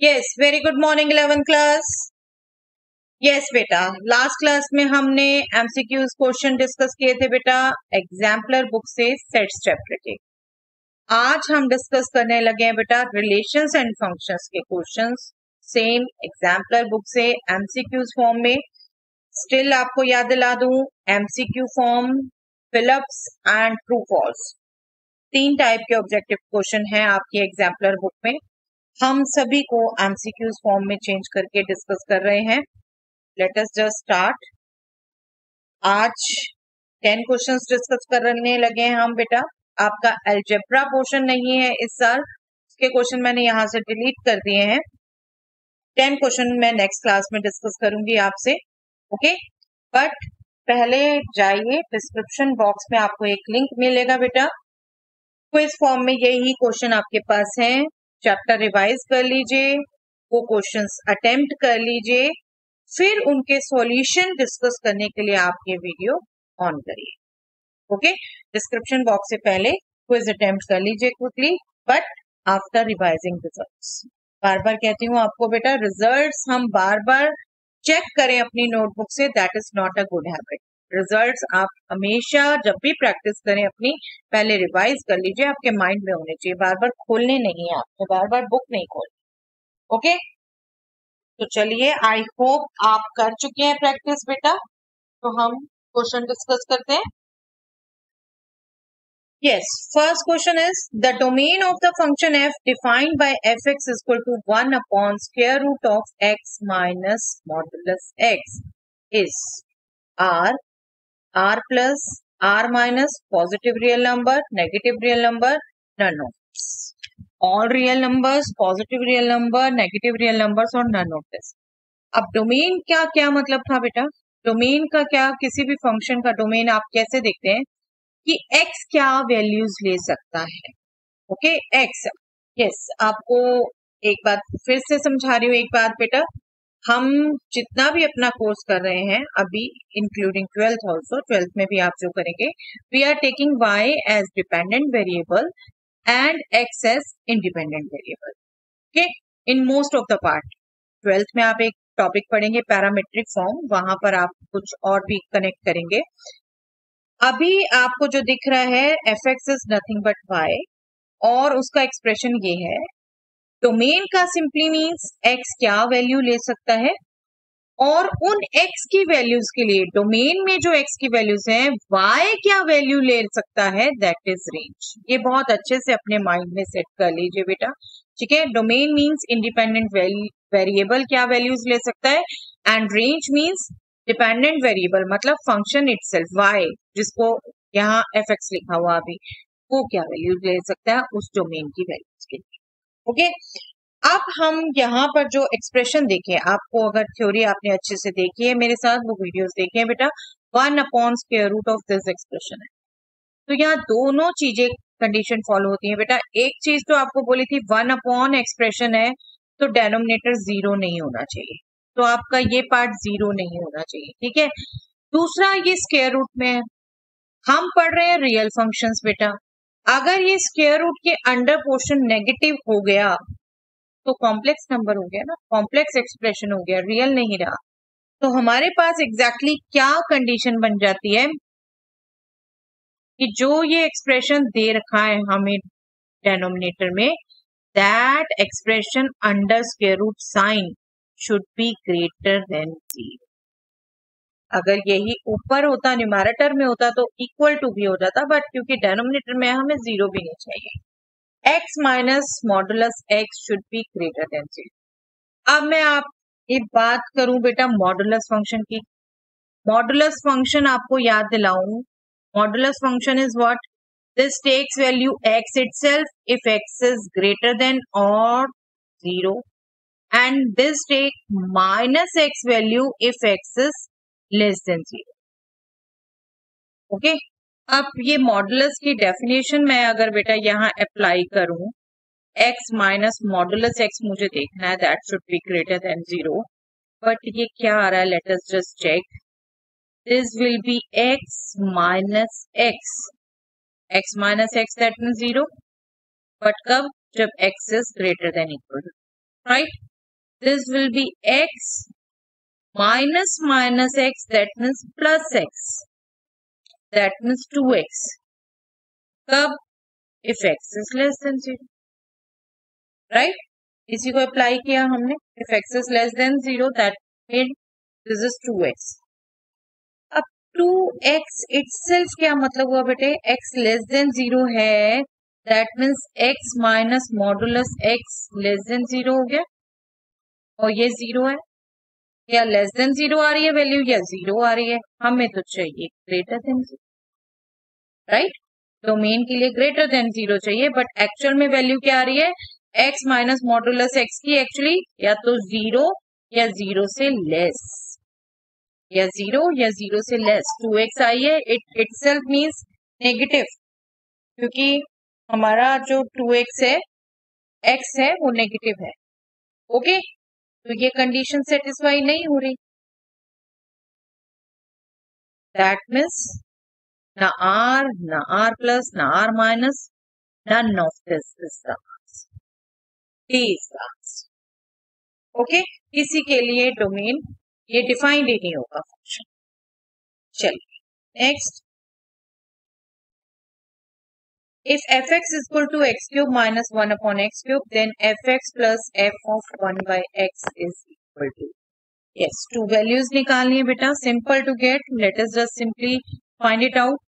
Yes, very good morning 11th class. Yes बेटा, last class में हमने एमसीक्यूज क्वेश्चन डिस्कस किए थे बेटा, एग्जाम्पलर बुक से सेट स्टेप रखे। आज हम डिस्कस करने लगे हैं बेटा रिलेशंस एंड फंक्शंस के क्वेश्चंस, सेम एग्जाम्पलर बुक से एमसीक्यूज फॉर्म में। स्टिल आपको याद दिला दूं, MCQ form, fill ups and true false, 3 type के ऑब्जेक्टिव क्वेश्चन हैं आपकी एग्जाम्पलर बुक में। हम सभी को एमसीक्यूज फॉर्म में चेंज करके डिस्कस कर रहे हैं। Let us just start. आज 10 क्वेश्चंस डिस्कस करने लगे हैं हम बेटा। आपका अलजेब्रा पोर्शन नहीं है इस साल, उसके क्वेश्चन मैंने यहाँ से डिलीट कर दिए हैं। 10 क्वेश्चन मैं नेक्स्ट क्लास में डिस्कस करूंगी आपसे, ओके। बट पहले जाइए, डिस्क्रिप्शन बॉक्स में आपको एक लिंक मिलेगा बेटा, क्विज फॉर्म में यही क्वेश्चन आपके पास है। चैप्टर रिवाइज कर लीजिए, वो क्वेश्चंस अटेम्प्ट कर लीजिए, फिर उनके सॉल्यूशन डिस्कस करने के लिए आप ये वीडियो ऑन करिए, ओके। डिस्क्रिप्शन बॉक्स से पहले क्विज अटेम्प्ट कर लीजिए quickly, but after revising results. बार बार कहती हूँ आपको बेटा, रिजल्ट्स हम बार बार चेक करें अपनी नोटबुक से, that is not a good habit. Results आप हमेशा जब भी प्रैक्टिस करें अपनी, पहले रिवाइज कर लीजिए, आपके माइंड में होने चाहिए, बार बार खोलने नहीं है आपको, बार बार बुक नहीं खोलनी, ओके। तो चलिए, आई होप आप कर चुके हैं प्रैक्टिस बेटा। तो हम क्वेश्चन डिस्कस करते हैं। Yes, first question is the domain of the function f defined by fx is equal to 1 upon square root of x minus modulus x is r plus, r minus, positive real number, negative real number, none of this. All real numbers, positive real number, negative real numbers और none of this. अब domain क्या क्या मतलब था बेटा? Domain का क्या, किसी भी फंक्शन का डोमेन आप कैसे देखते हैं कि x क्या वैल्यूज ले सकता है, ओके। x, यस, आपको एक बात फिर से समझा रही हूँ, एक बात बेटा, हम जितना भी अपना कोर्स कर रहे हैं अभी, इंक्लूडिंग 12th ऑल्सो, 12th में भी आप जो करेंगे, we are taking y as dependent variable and x as independent variable, okay, in most of the part. 12th में आप एक टॉपिक पढ़ेंगे पैरामीट्रिक फॉर्म, वहां पर आप कुछ और भी कनेक्ट करेंगे। अभी आपको जो दिख रहा है fx is nothing but y, और उसका एक्सप्रेशन ये है। डोमेन का सिंपली मीन्स x क्या वैल्यू ले सकता है, और उन x की वैल्यूज के लिए डोमेन में जो x की वैल्यूज हैं, y क्या वैल्यू ले सकता है, दैट इज रेंज। ये बहुत अच्छे से अपने माइंड में सेट कर लीजिए बेटा, ठीक है। डोमेन मीन्स इंडिपेंडेंट वेरिएबल क्या वैल्यूज ले सकता है, and range means dependent variable, मतलब फंक्शन इटसेल्फ y, जिसको यहाँ fx लिखा हुआ अभी, वो क्या वैल्यू ले सकता है उस डोमेन की वैल्यूज के लिए, ओके। अब हम यहाँ पर जो एक्सप्रेशन देखे, आपको अगर थ्योरी आपने अच्छे से देखी है मेरे साथ, वो वीडियोस देखे हैं बेटा, 1 upon square root of this expression है। तो यहाँ दोनों चीजें कंडीशन फॉलो होती है बेटा। एक चीज तो आपको बोली थी, 1 अपॉन एक्सप्रेशन है तो डेनोमिनेटर 0 नहीं होना चाहिए, तो आपका ये पार्ट 0 नहीं होना चाहिए, ठीक है। दूसरा, ये स्क्वायर रूट में है, हम पढ़ रहे हैं रियल फंक्शंस बेटा। अगर ये स्क्वायर रूट के अंडर पोर्शन नेगेटिव हो गया तो कॉम्प्लेक्स नंबर हो गया ना, कॉम्प्लेक्स एक्सप्रेशन हो गया, रियल नहीं रहा। तो हमारे पास एग्जैक्टली क्या कंडीशन बन जाती है कि जो ये एक्सप्रेशन दे रखा है हमें डेनोमिनेटर में, that expression under square root sign should be greater than 0। अगर यही ऊपर होता, न्यूमैरेटर में होता, तो इक्वल टू भी हो जाता, बट क्योंकि डेनोमिनेटर में हमें 0 भी नहीं चाहिए। x minus modulus x should be greater than 0। अब मैं आप एक बात करूं बेटा मॉडुलस फंक्शन की। मॉडुलस फंक्शन आपको याद दिलाऊं, modulus function is what, this takes value x itself if x is greater than or 0, and this take minus x value if x is less than 0, okay. अब ये modulus की definition मैं अगर बेटा यहाँ अप्लाई करूं, x माइनस मॉडुलस x मुझे देखना है, that should be greater than 0, but ये क्या आ रहा है, let us just check. This will be x minus x minus x that means 0, but कब, जब x is greater than equal, right. this will be x minus minus x, that means plus x, that means 2x. कब? if x is less than 0, right? इसी को apply किया हमने, if x is less than 0, that means this is 2x. अब 2x itself क्या मतलब हुआ बेटे? x लेस देन 0 है, that means x minus modulus x less then 0 हो गया, और ये 0 है, या लेस देन 0 आ रही है वैल्यू या 0 आ रही है, हमें तो चाहिए ग्रेटर देन 0, राइट? डोमेन के लिए ग्रेटर देन 0 चाहिए, बट एक्चुअल में वैल्यू क्या आ रही है? x माइनस मॉडुलस x की एक्चुअली या तो 0 या 0 से लेस, या 0 या 0 से लेस 2x आई है. इट इटसेल्फ मींस नेगेटिव, क्योंकि हमारा जो 2x है, x है, वो नेगेटिव है. ओके, तो ये कंडीशन सेटिस्फाई नहीं हो रही, दैट मीन्स ना r, ना r प्लस, ना r minus, none of this is the answer. D is the answer. Okay, किसी के लिए डोमेन ये डिफाइंड ही नहीं होगा फंक्शन. चलिए next, if fx is equal to x cube minus 1 upon x cube, then fx plus f of 1 by x is equal to, yes, two values निकालनी है बेटा, simple to get, let us just simply find it out.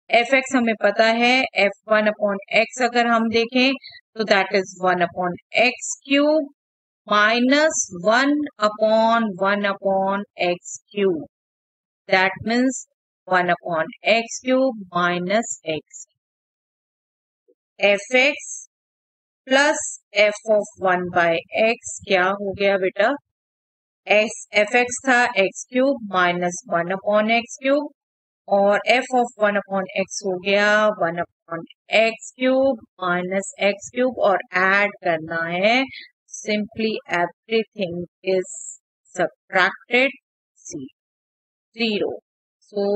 fx हमें पता है, f1 upon x अगर हम देखें तो that is 1 upon x cube minus 1 upon x cube, that means 1 upon x cube minus x. fx plus f of 1 by x क्या हो गया बेटा? fx था x cube minus 1 upon x cube, और f of 1 अपॉन x हो गया 1 upon x cube minus x cube, और add करना है, simply everything is subtracted, c 0, so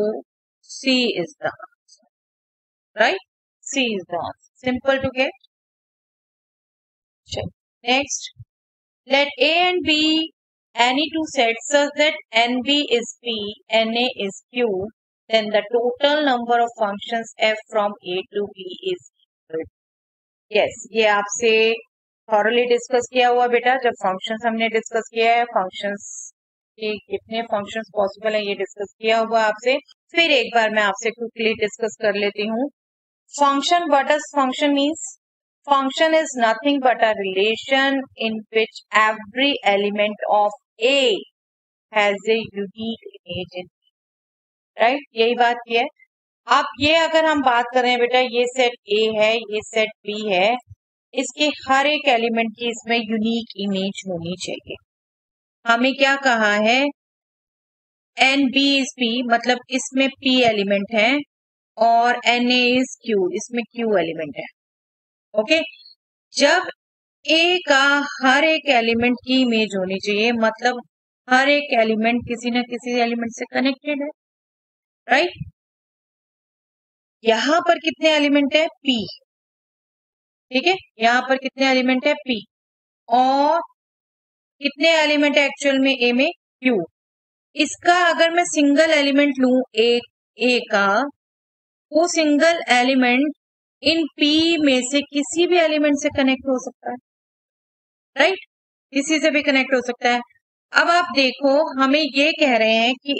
c is the answer, right? c is the answer. Simple to get. Next, let A and B any two sets such that NB is P, NA is Q, then the total number of functions f from A to B is equal to. Yes, ये आपसे thoroughly discuss किया हुआ बेटा, जब functions हमने discuss किया है, functions के कितने फंक्शंस पॉसिबल है ये डिस्कस किया हुआ आपसे. फिर एक बार मैं आपसे क्विकली डिस्कस कर लेती हूँ. Function, what does function means? Function is nothing but a relation in which every element of A has a unique image in B. Right? यही बात ये है. अब ये अगर हम बात करें बेटा, ये सेट A है, ये सेट B है, इसके हर एक एलिमेंट की इसमें यूनिक इमेज होनी चाहिए. हमें क्या कहा है? NB is P, मतलब इसमें P एलिमेंट है, और Na is Q, इसमें Q एलिमेंट है. ओके, जब A का हर एक एलिमेंट की इमेज होनी चाहिए, मतलब हर एक एलिमेंट किसी न किसी एलिमेंट से कनेक्टेड है, राइट? यहां पर कितने एलिमेंट है? P, ठीक है, यहां पर कितने एलिमेंट है? P, और कितने एलिमेंट है एक्चुअल में A में? Q. इसका अगर मैं सिंगल एलिमेंट लूं A का, वो सिंगल एलिमेंट इन P में से किसी भी एलिमेंट से कनेक्ट हो सकता है, राइट? किसी से भी कनेक्ट हो सकता है. अब आप देखो, हमें ये कह रहे हैं कि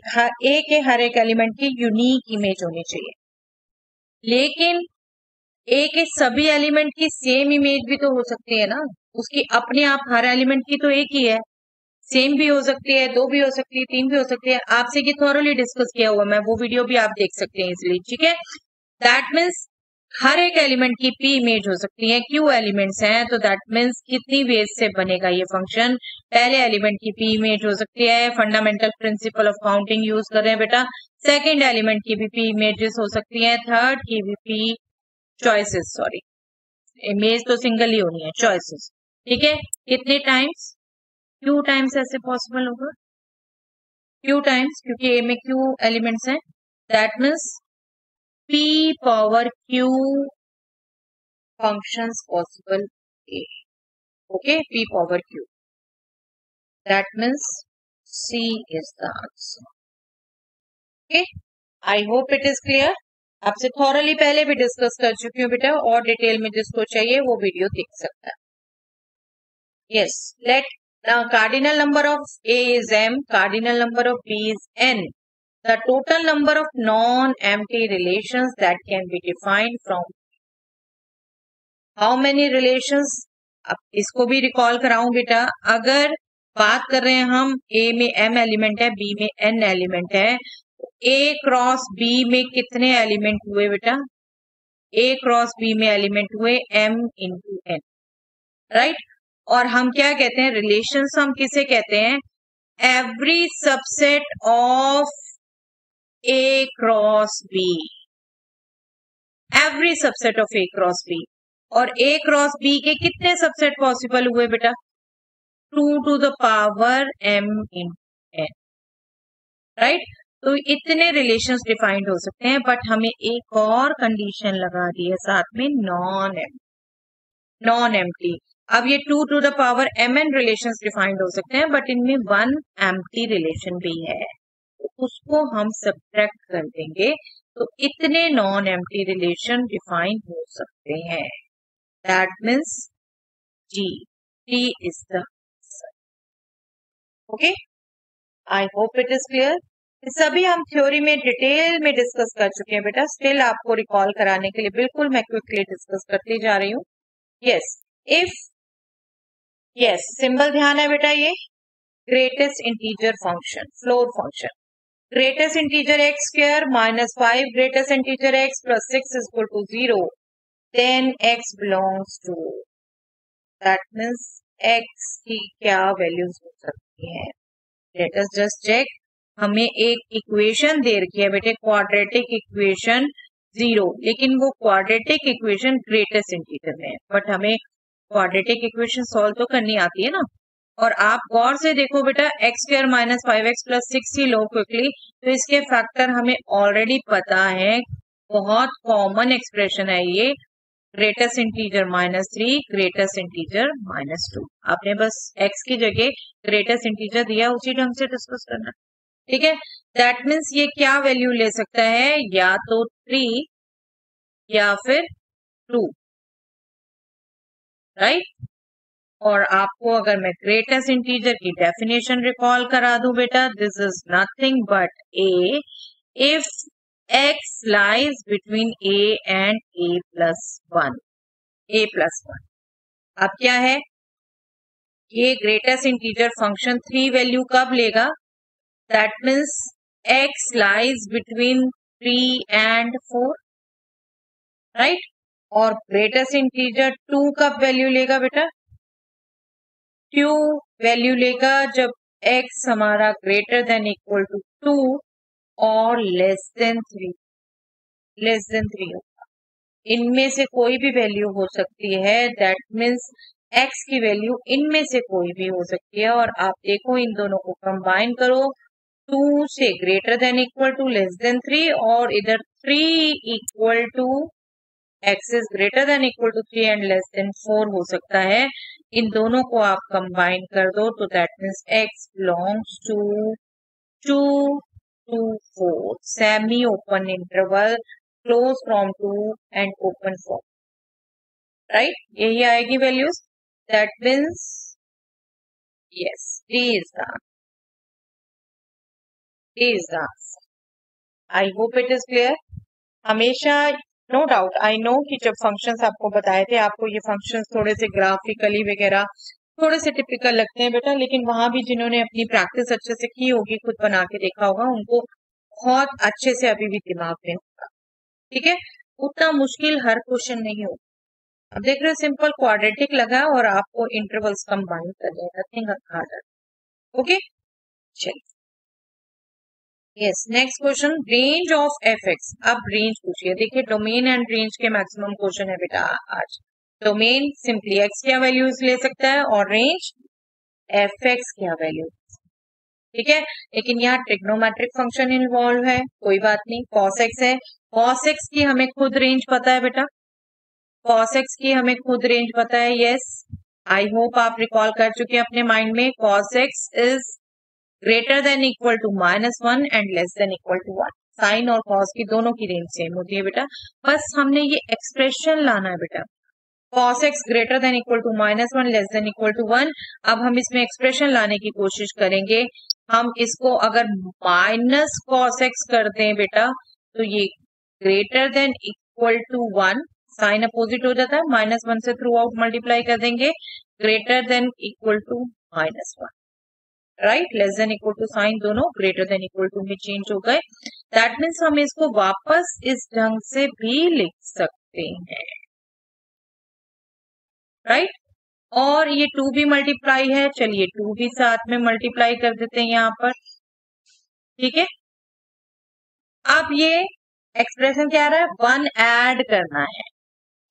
A के हर एक एलिमेंट की यूनिक इमेज होनी चाहिए, लेकिन A के सभी एलिमेंट की सेम इमेज भी तो हो सकती है ना. उसकी अपने आप हर एलिमेंट की तो एक ही है, सेम भी हो सकती है, 2 भी हो सकती है, 3 भी हो सकती है. आपसे ये थॉरोली डिस्कस किया हुआ, मैं वो वीडियो भी आप देख सकते हैं इसलिए, ठीक है? दैट मीन्स हर एक एलिमेंट की P इमेज हो सकती है. Q एलिमेंट्स हैं, तो दैट मीन्स कितनी वेज से बनेगा ये फंक्शन? पहले एलिमेंट की P इमेज हो सकती है, fundamental principle of counting use कर रहे हैं बेटा. सेकेंड एलिमेंट की भी P इमेजेस हो सकती है, थर्ड की भी P चॉइसेस, सॉरी, इमेज तो सिंगल ही होनी है, चॉइसेस, ठीक है? कितने टाइम्स? Q टाइम्स ऐसे पॉसिबल होगा, Q टाइम्स, क्योंकि A में Q एलिमेंट्स हैं, that means P power Q functions possible A. Okay, P power Q. That means C is the answer. Okay, I hope it is clear. आपसे thoroughly पहले भी discuss कर चुकी हूँ बेटा, और डिटेल में जिसको चाहिए वो वीडियो देख सकता है. Yes, let now cardinal number of A is M, cardinal number of B is N. The total number of non-empty relations that can be defined from how many relations. अब इसको भी रिकॉल कराऊं बेटा. अगर बात कर रहे हैं हम A में M एलिमेंट है, B में N एलिमेंट है, तो A क्रॉस B में कितने एलिमेंट हुए बेटा? A क्रॉस B में एलिमेंट हुए M इंटू N, राइट. और हम क्या कहते हैं, रिलेशंस हम किसे कहते हैं? Every subset of A cross B, every subset of A cross B. और A क्रॉस B के कितने सबसेट पॉसिबल हुए बेटा? 2 to the power M in N, right. तो इतने रिलेशंस डिफाइंड हो सकते हैं, बट हमें एक और कंडीशन लगा दी है साथ में, नॉन एम्प्टी. अब ये 2 to the power mn relations defined हो सकते हैं, बट इनमें 1 एम्प्टी रिलेशन भी है, तो उसको हम सब्ट्रैक्ट कर देंगे, तो इतने नॉन एम्प्टी रिलेशन डिफाइन हो सकते हैं. That means G is the answer. Okay, I hope it is clear. सभी हम थ्योरी में डिटेल में डिस्कस कर चुके हैं बेटा. स्टिल आपको रिकॉल कराने के लिए बिल्कुल मैं क्विकली डिस्कस करती जा रही हूँ. यस, इफ यस सिंबल ध्यान है बेटा, ये greatest integer function, floor function. Greatest integer x square minus 5 greatest integer x plus 6 is equal to 0, then x belongs to. That means x की क्या वैल्यूज हो सकती हैं? Let us just check. हमें एक इक्वेशन दे रखी है बेटे, क्वाड्रेटिक इक्वेशन 0, लेकिन वो क्वाड्रेटिक इक्वेशन ग्रेटेस्ट इंटीजर में है, बट हमें क्वाड्रेटिक इक्वेशन सॉल्व तो करनी आती है ना. और आप गौर से देखो बेटा, x square minus 5x plus 6 ही लो क्विकली, तो इसके फैक्टर हमें ऑलरेडी पता है, बहुत कॉमन एक्सप्रेशन है ये. Greatest integer -3, greatest integer -2. आपने बस x की जगह ग्रेटेस्ट इंटीजर दिया, उसी ढंग से डिस्कस करना, ठीक है. दैट मीन्स ये क्या वैल्यू ले सकता है, या तो 3 या फिर 2, राइट. और आपको अगर मैं ग्रेटेस्ट इंटीजर की डेफिनेशन रिकॉल करा दूं बेटा, this is nothing but a if x lies between a and a+1. अब क्या है, ये ग्रेटेस्ट इंटीजर फंक्शन 3 वैल्यू कब लेगा? That means x lies between 3 and 4, right. और ग्रेटेस्ट इंटीजर 2 कब वैल्यू लेगा बेटा? 2 वैल्यू लेगा जब x हमारा ग्रेटर देन इक्वल टू 2 और लेस देन 3 होगा. इनमें से कोई भी वैल्यू हो सकती है. दैट मीन्स x की वैल्यू इनमें से कोई भी हो सकती है. और आप देखो, इन दोनों को कंबाइन करो, 2 से greater than equal to less than 3, और इधर 3 equal to x is greater than equal to 3 and less than 4 हो सकता है. इन दोनों को आप कंबाइन कर दो, तो that means x belongs to 2 to 4, semi open interval, close from 2 and open from, right. यही आएगी values. That means yes, D is the answer. I hope it is clear. हमेशा नो डाउट, आई नो कि जब functions आपको बताए थे, आपको ये फंक्शंस थोड़े से ग्राफिकली वगैरह थोड़े से टिपिकल लगते हैं बेटा, लेकिन वहां भी जिन्होंने अपनी प्रैक्टिस अच्छे से की होगी, खुद बना के देखा होगा, उनको बहुत अच्छे से अभी भी दिमाग में होगा, ठीक है. उतना मुश्किल हर क्वेश्चन नहीं होगा. अब देख रहे हो, सिंपल क्वाड्रेटिक लगा और आपको इंटरवल्स कंबाइन कर दिया, नथिंग हार्डर. ओके, चलिए. Yes, next question, range of fx. अब रेंज पूछिए. देखिए, डोमेन एंड रेंज के मैक्सिमम क्वेश्चन है बेटा आज. डोमेन सिंपली x क्या वैल्यूज ले सकता है, और रेंज fx क्या वैल्यू, ठीक है. लेकिन यहाँ ट्रिग्नोमेट्रिक फंक्शन इन्वॉल्व है, कोई बात नहीं. cos x है, cos x की हमें खुद रेंज पता है बेटा, cos x की हमें खुद रेंज पता है. यस, आई होप आप रिकॉल कर चुके हैं अपने माइंड में. cos x is greater than equal to -1 and less than equal to 1. Sine और कॉस की दोनों की रेंज सेम होती है बेटा. बस हमने ये एक्सप्रेशन लाना है बेटा. cos x greater than equal to -1 less than equal to 1. अब हम इसमें एक्सप्रेशन लाने की कोशिश करेंगे. हम इसको अगर माइनस cos x कर दें बेटा तो ये greater than equal to 1, sign opposite हो जाता है, -1 से थ्रू आउट मल्टीप्लाई कर देंगे, greater than equal to -1. Right, less than equal to sign दोनों ग्रेटर देन इक्वल टू में चेंज हो गए. दैट मीन्स हम इसको वापस इस ढंग से भी लिख सकते हैं. राइट, और ये 2 भी मल्टीप्लाई है, चलिए 2 भी साथ में मल्टीप्लाई कर देते हैं यहाँ पर. ठीक है, अब ये एक्सप्रेशन क्या आ रहा है, 1 ऐड करना है.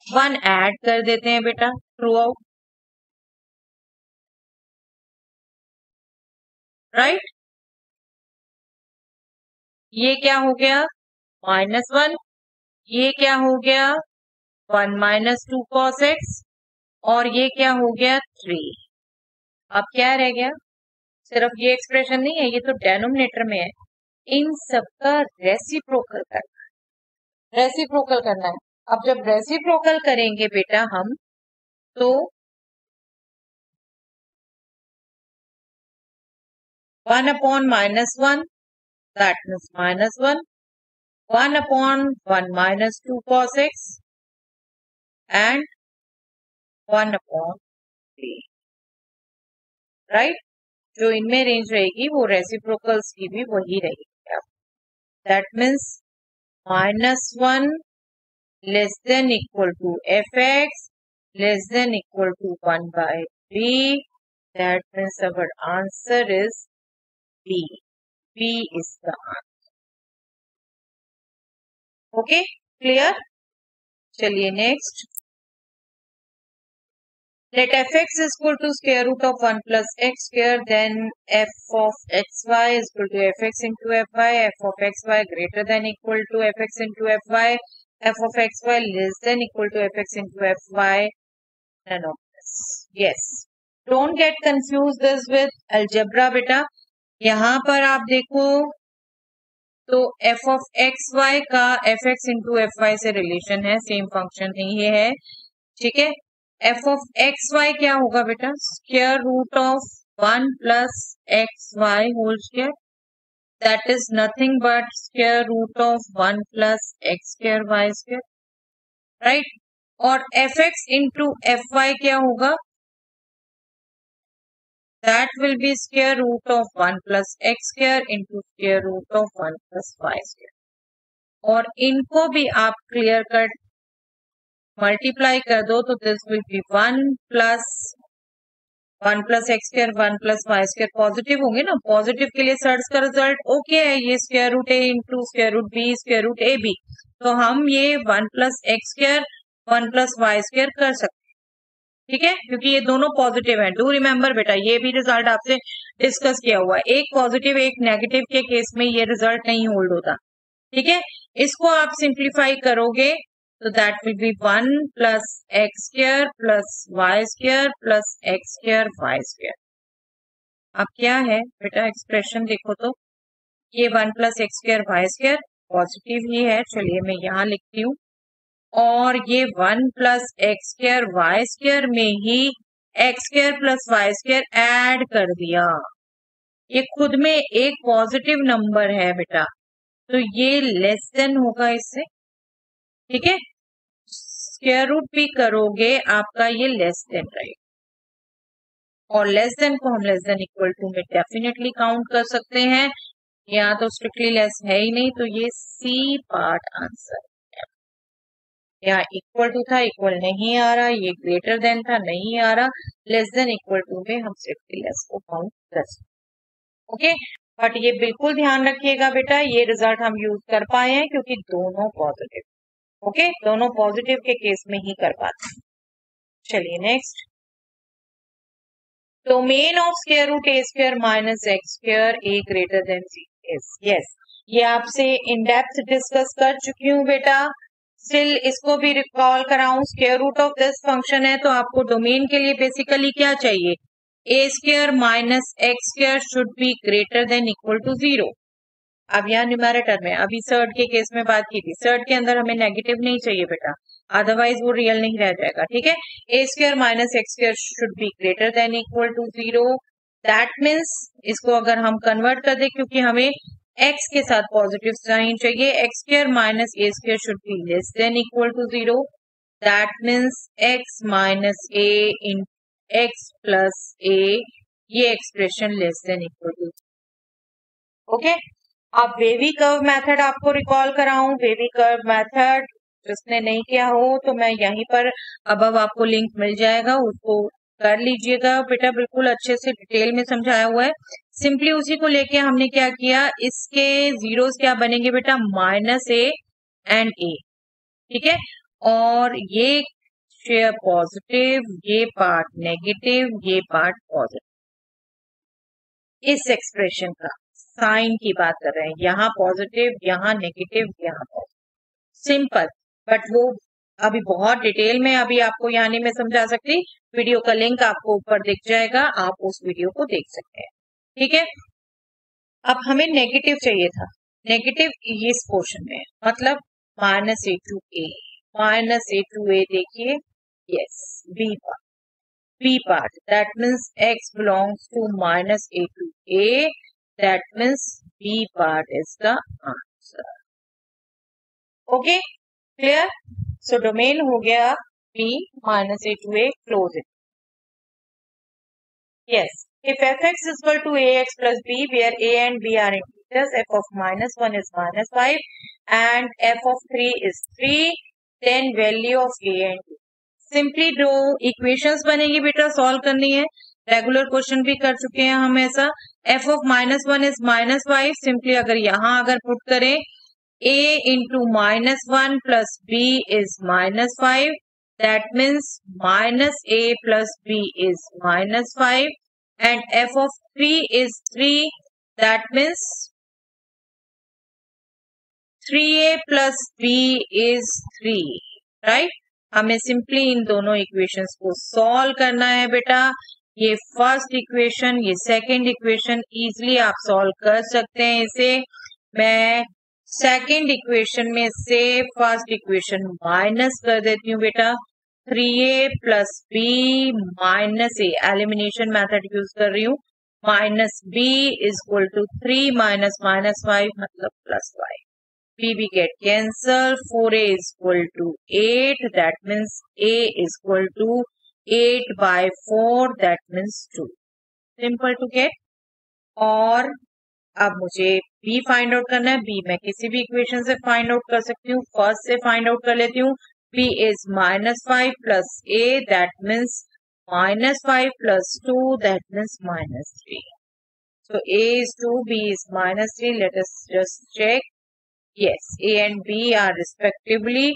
1 ऐड कर देते हैं बेटा थ्रू आउट. राइट, ये क्या हो गया, -1. ये क्या हो गया, 1 - 2 cos x. और ये क्या हो गया, 3. अब क्या रह गया, सिर्फ ये एक्सप्रेशन नहीं है, ये तो डेनोमिनेटर में है. इन सबका रेसिप्रोकल करना है. रेसिप्रोकल करना है. अब जब रेसिप्रोकल करेंगे बेटा हम, तो 1 upon -1, that means -1. 1 upon 1 - 2 cos x and 1 upon 3. Right, जो इनमें रेंज रहेगी वो रेसिप्रोकल्स की भी वही रहेगी. That means -1 less than equal to fx less than equal to 1/3. That means our answer is B. B is the answer. Okay, clear? चलिए next. Let fx is equal to square root of 1 plus x square, then f of xy is equal to fx into fy, f of xy greater than equal to fx into fy, f of xy less than equal to fx into fy. None of this. Yes. Don't get confused this with algebra बेटा. यहाँ पर आप देखो तो f of xy का fx into fy से relation है, same function है ये है. ठीक है, f of xy क्या होगा बेटा, square root of 1 plus xy whole square. That is nothing but square root of 1 plus x square y square. Right, और fx इंटू fy क्या होगा, that will be square root of 1 plus x square into square root of 1 plus y square. और इनको भी आप clear cut multiply कर दो तो this will be 1 plus x square 1 plus y square. Positive होंगे ना, पॉजिटिव के लिए सर्च का रिजल्ट ओके है, ये square root a into square root b square root a b. तो हम ये 1 plus x square 1 plus y square कर सकते हैं. ठीक है, क्योंकि ये दोनों पॉजिटिव हैं. डू रिमेम्बर बेटा, ये भी रिजल्ट आपसे डिस्कस किया हुआ है. एक पॉजिटिव एक नेगेटिव के केस में ये रिजल्ट नहीं होल्ड होता. ठीक है, इसको आप सिंप्लीफाई करोगे तो that will be 1 plus x square plus y square plus x square y square. अब क्या है बेटा, एक्सप्रेशन देखो तो ये 1 plus x square y square positive ही है, चलिए मैं यहाँ लिखती हूँ. और ये 1 plus x square y square में ही x square plus y square add कर दिया. ये खुद में एक पॉजिटिव नंबर है बेटा, तो ये लेस देन होगा इससे. ठीक है, स्क्वायर रूट भी करोगे आपका ये लेस देन रहेगा. और लेस देन को हम लेस देन इक्वल टू में डेफिनेटली काउंट कर सकते हैं. यहाँ तो स्ट्रिक्टली लेस है ही नहीं, तो ये सी पार्ट आंसर. यहाँ इक्वल टू था, इक्वल नहीं आ रहा, ये ग्रेटर देन था, नहीं आ रहा, लेस देन इक्वल टू में हम स्ट्रिक्टली लेस को काउंट कर सकते. ओके, बट ये बिल्कुल ध्यान रखिएगा बेटा, ये रिजल्ट हम यूज कर पाए हैं क्योंकि दोनों पॉजिटिव. ओके, दोनों पॉजिटिव के केस में ही कर पाते हैं. चलिए next. Domain of square root a square minus x square a greater than c is. Yes, ये आपसे इन डेप्थ डिस्कस कर चुकी हूँ बेटा. स्टिल इसको भी रिकॉल कराऊं, square root of this function है तो आपको डोमेन के लिए बेसिकली क्या चाहिए, a square minus x square should be greater than equal to 0। अब यहाँ न्यूमैरेटर में, अभी सर्ड के केस में बात की थी, सर्ड के अंदर हमें नेगेटिव नहीं चाहिए बेटा, अदरवाइज वो रियल नहीं रह जाएगा, ठीक है। A square minus x square should be greater than equal to 0। That means इसको अगर हम कन्वर्ट कर दे, क्योंकि हमें x के साथ पॉजिटिव साइन चाहिए, x square minus a square should be less than equal to 0। That means x minus a in x plus a, ये expression less than equal to, okay. अब वेवी कर्व मेथड आपको recall कराऊं, wavy curve method जिसने नहीं किया हो तो मैं यहीं पर अब आपको लिंक मिल जाएगा, उसको कर लीजिएगा बेटा, बिल्कुल अच्छे से डिटेल में समझाया हुआ है। सिंपली उसी को लेके हमने क्या किया, इसके जीरोस क्या बनेंगे बेटा, माइनस ए एंड ए, ठीक है। और ये शेयर पॉजिटिव, ये पार्ट नेगेटिव, ये पार्ट पॉजिटिव, इस एक्सप्रेशन का साइन की बात कर रहे हैं, यहाँ पॉजिटिव, यहाँ नेगेटिव, यहाँ पॉजिटिव, सिंपल। बट वो अभी बहुत डिटेल में अभी आपको यहाँ नहीं मैं समझा सकती, वीडियो का लिंक आपको ऊपर दिख जाएगा, आप उस वीडियो को देख सकते हैं, ठीक है। अब हमें नेगेटिव चाहिए था, नेगेटिव इस पोर्शन में, मतलब minus a to a, minus a to a देखिए, yes B part, B part, that means x belongs to minus a to a, that means B part is the answer. Okay, clear? So domain हो गया B minus a to a, close it. Yes, if fx is equal to ax plus b, where a and b are integers, f of minus 1 is minus 5 and f of 3 is 3, then value of a and b. Simply दो equations बनेगी बेटा, solve करनी है, regular question भी कर चुके हैं हम ऐसा। F of minus 1 is minus 5, simply अगर यहाँ अगर पुट करें a into minus 1 plus b is minus 5, that means minus a plus b is minus 5 and f of 3 is 3, that means 3a plus b is 3, right. हमें simply in दोनों equations को solve करना है बेटा, ये first equation, ये second equation, easily आप solve कर सकते हैं इसे। मैं सेकंड इक्वेशन में से फर्स्ट इक्वेशन माइनस कर देती हूँ बेटा, 3a plus b minus a, elimination method use कर रही हूँ, माइनस b इज इक्वल टू 3 माइनस माइनस 5 मतलब plus 5, b get cancelled, 4a is equal to 8, that means a is equal to 8 by 4, that means 2, simple to get। और अब मुझे b find out करना है, b मैं किसी भी इक्वेशन से फाइंड आउट कर सकती हूँ, फर्स्ट से फाइंड आउट कर लेती हूँ, b is minus 5 plus a, that means minus 5 plus 2, that means minus 3, so a is 2, b is minus 3, let us just check, yes, A and B are respectively,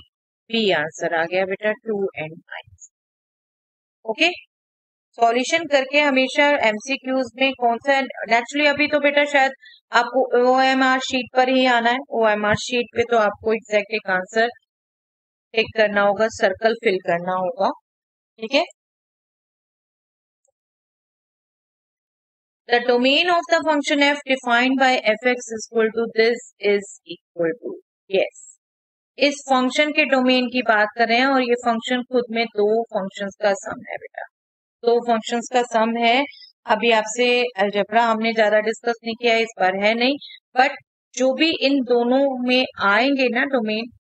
B answer आ गया बेटा 2 and 9, okay. Solution करके हमेशा MCQs में कौन सा, naturally अभी तो बेटा शायद आपको OMR शीट पर ही आना है, OMR शीट पे तो आपको एग्जैक्ट एक आंसर टिक करना होगा, सर्कल फिल करना होगा, ठीक है। The domain of the function f defined by fx is equal to this is equal to, yes, इस फंक्शन के डोमेन की बात कर रहे हैं और ये फंक्शन खुद में दो फंक्शंस का सम है बेटा, दो फंक्शंस का सम है। अभी आपसे अलजेब्रा हमने ज्यादा डिस्कस नहीं किया, इस बार है नहीं, बट जो भी इन दोनों में आएंगे ना डोमेन,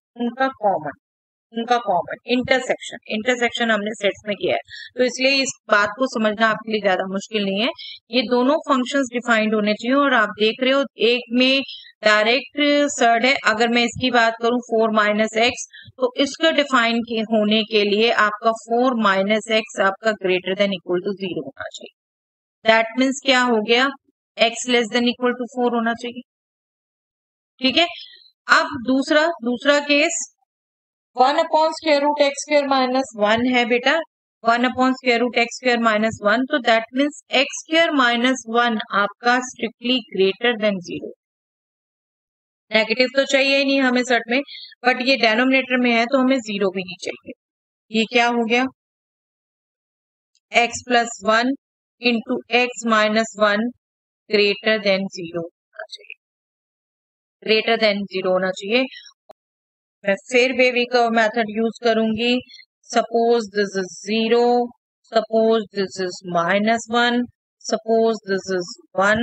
उनका कॉमन इंटरसेक्शन हमने सेट्स में किया है, तो इसलिए इस बात को समझना आपके लिए ज्यादा मुश्किल नहीं है। ये दोनों फंक्शंस डिफाइंड होने चाहिए और आप देख रहे हो एक में डायरेक्ट सर्ड है, अगर मैं इसकी बात करूं 4 माइनस एक्स, तो इसका डिफाइन होने के लिए आपका 4 माइनस एक्स आपका ग्रेटर देन इक्वल टू 0 होना चाहिए, दैट मीन्स क्या हो गया, x less than equal to 4 होना चाहिए, ठीक है। अब दूसरा case 1 upon square root x square minus 1 है बेटा, 1 upon square root x square minus 1, तो that means x square minus 1 आपका स्ट्रिक्टली ग्रेटर देन 0, नेगेटिव तो चाहिए ही नहीं हमें सेट में, बट ये डेनोमिनेटर में है तो हमें 0 भी नहीं चाहिए। ये क्या हो गया, x plus 1 into x minus 1 greater than 0 होना चाहिए, ग्रेटर देन 0 होना चाहिए। मैं फिर बेबी कर्व मेथड यूज करूंगी। Suppose this is 0, suppose this is -1, suppose this is 1,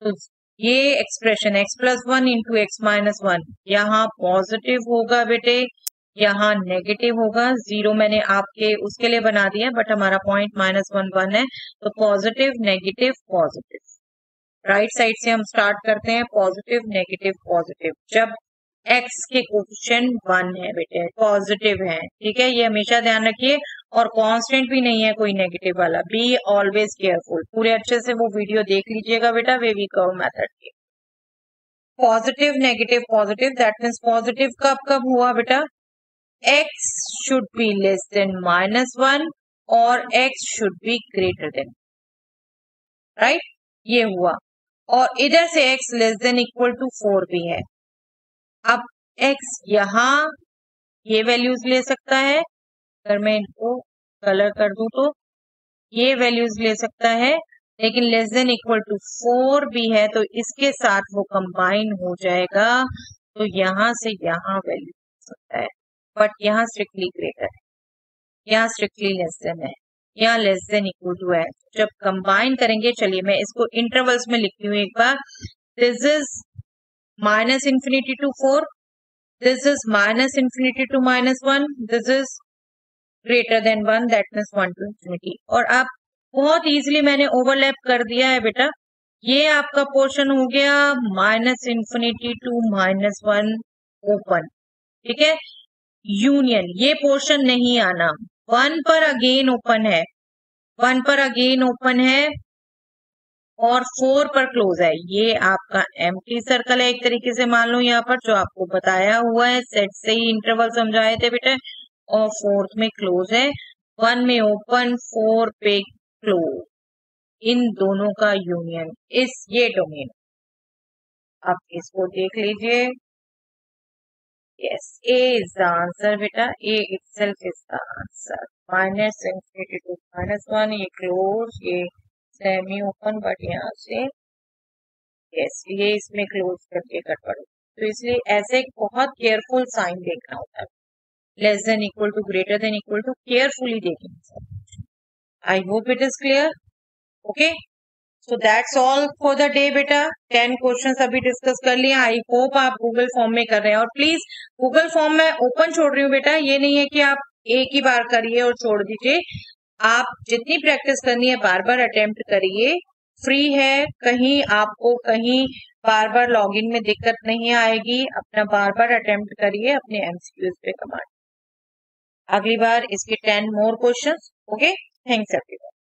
तो ये expression x plus 1 into x minus 1 यहाँ पॉजिटिव होगा बेटे, यहाँ नेगेटिव होगा। 0 मैंने आपके उसके लिए बना दिया, बट हमारा पॉइंट -1 1 है, तो positive negative positive. Right side से हम स्टार्ट करते हैं, पॉजिटिव नेगेटिव पॉजिटिव। जब x के कोफिशिएंट 1 है बेटे, पॉजिटिव है, ठीक है, ये हमेशा ध्यान रखिए। और कांस्टेंट भी नहीं है कोई नेगेटिव वाला। बी ऑलवेज केयरफुल, पूरे अच्छे से वो वीडियो देख लीजिएगा बेटा वेवी कर्व मेथड की। Positive negative positive, that means positive कब कब हुआ बेटा, x should be less than -1 और x should be greater than, right, ये हुआ। और इधर से x less than equal to 4 भी है। अब x यहाँ ये वैल्यूज ले सकता है, अगर मैं इनको कलर कर दूं तो ये वैल्यूज ले सकता है, लेकिन लेस देन इक्वल टू 4 भी है, तो इसके साथ वो कंबाइन हो जाएगा, तो यहाँ से यहाँ वैल्यू ले सकता है, बट यहाँ स्ट्रिक्टली ग्रेटर है, यहाँ स्ट्रिक्टली लेस देन है, यहाँ लेस देन इक्वल टू है। जब कंबाइन करेंगे, चलिए मैं इसको इंटरवल्स में लिखती हूँ एक बार। This is -infinity to 4, this is -infinity to -1, this is greater than 1, that means 1 to infinity। और आप बहुत इजीली मैंने ओवरलैप कर दिया है बेटा, ये आपका पोर्शन हो गया -infinity to -1 ओपन, ठीक है, यूनियन, ये पोर्शन नहीं आना। 1 पर अगेन ओपन है, 1 पर अगेन ओपन है और 4 पर क्लोज है, ये आपका एम्प्टी सर्कल है एक तरीके से मान लो, यहाँ पर जो आपको बताया हुआ है, सेट से ही इंटरवल समझाए थे बेटा। और 4th में क्लोज है, 1 में ओपन, 4 पे क्लोज, इन दोनों का यूनियन इस ये डोमेन। आप इसको देख लीजिए, yes, a is the answer बेटा, a itself is the answer. -infinity to -1, ये क्लोज, ये सेमी ओपन, बट यहाँ से यस ये इसमें क्लोज करके कट पड़ो, तो इसलिए ऐसे बहुत केयरफुल साइन देखना होता है, less than equal to greater than equal to, carefully देखेंगे। I hope it is clear, okay. So that's all for the day बेटा। 10 क्वेश्चंस अभी डिस्कस कर लिया। आई होप आप गूगल फॉर्म में कर रहे हैं, और प्लीज गूगल फॉर्म में ओपन छोड़ रही हूँ बेटा, ये नहीं है कि आप एक ही बार करिए और छोड़ दीजिए। आप जितनी प्रैक्टिस करनी है बार बार अटेम्प्ट करिए, फ्री है, कहीं आपको कहीं बार बार लॉगिन में दिक्कत नहीं आएगी, अपना बार बार अटेम्प्ट करिए, अपने एमसीक्यूज पे कमांड। अगली बार इसके 10 more questions, okay. Thanks everyone.